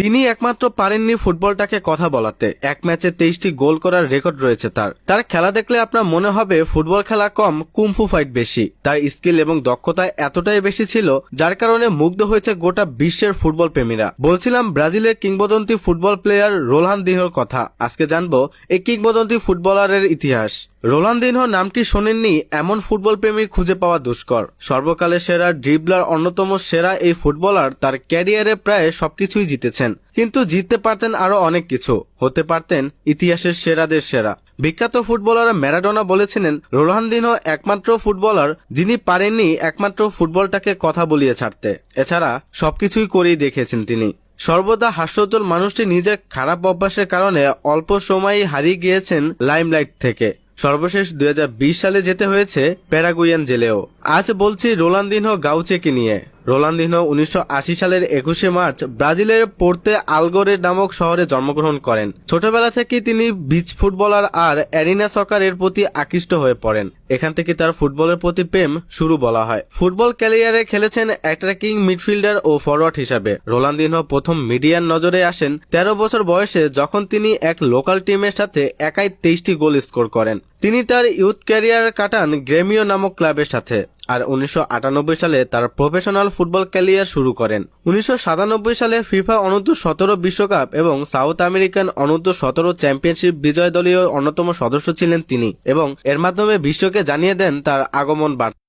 তিনি একমাত্র পারেননি ফুটবলটাকে কথা বলাতে। এক ম্যাচে 23টি গোল করার রেকর্ড রয়েছে তার খেলা দেখলে আপনার মনে হবে ফুটবল খেলা কম, কুমফু ফাইট বেশি। তার স্কিল এবং দক্ষতা এতটাই বেশি ছিল যার কারণে মুগ্ধ হয়েছে গোটা বিশ্বের ফুটবল প্রেমীরা। বলছিলাম ব্রাজিলের কিংবদন্তি ফুটবল প্লেয়ার রোনালদিনহোর কথা। আজকে জানবো এই কিংবদন্তি ফুটবলারের ইতিহাস। রোনালদিনহো নামটি শোনেননি এমন ফুটবল প্রেমী খুঁজে পাওয়া দুষ্কর। সর্বকালের সেরা ড্রিবলার, অন্যতম সেরা এই ফুটবলার তার ক্যারিয়ারে প্রায় সবকিছুই জিতেছেন, কিন্তু জিততে পারতেন আরো অনেক কিছু। হতে পারতেন ইতিহাসের সেরাদের সেরা। বিখ্যাত ফুটবলার ম্যারাডোনা বলেছিলেন রোনালদিনহো একমাত্র ফুটবলার যিনি পারেননি একমাত্র ফুটবলটাকে কথা বলিয়ে ছাড়তে। এছাড়া সবকিছুই করেই দেখিয়েছেন তিনি। সর্বদা হাস্যোজ্জ্বল মানুষটি নিজের খারাপ অভ্যাসের কারণে অল্প সময়ই হারিয়ে গিয়েছেন লাইমলাইট থেকে। সর্বশেষ 2020 সালে যেতে হয়েছে প্যারাগুয়ান জেলেও। আজ বলছি রোনালদিনহো গাউচেকে নিয়ে। রোনালদিনহো 1980 সালের 21শে মার্চ ব্রাজিলের পোর্তে আলগোরে নামক শহরে জন্মগ্রহণ করেন। ছোটবেলা থেকেই তিনি বিচ ফুটবলার আর অ্যারিনা সকারের প্রতি আকৃষ্ট হয়ে পড়েন। এখান থেকে তার ফুটবলের প্রতি প্রেম শুরু বলা হয়। ফুটবল ক্যারিয়ারে খেলেছেন অ্যাটাকিং মিডফিল্ডার ও ফরওয়ার্ড হিসাবে। রোনালদিনহো প্রথম মিডিয়ার নজরে আসেন 13 বছর বয়সে, যখন তিনি এক লোকাল টিমের সাথে একাই 23টি গোল স্কোর করেন। তিনি তার ইউথ ক্যারিয়ার কাটান গ্রেমিও নামক ক্লাবের সাথে আর 1998 সালে তার প্রফেশনাল ফুটবল ক্যারিয়ার শুরু করেন। 1997 সালে ফিফা অনূর্ধ্ব-17 বিশ্বকাপ এবং সাউথ আমেরিকান অনূর্ধ্ব-17 চ্যাম্পিয়নশিপ বিজয় দলীয় অন্যতম সদস্য ছিলেন তিনি এবং এর মাধ্যমে বিশ্বকে জানিয়ে দেন তার আগমন বার্তা।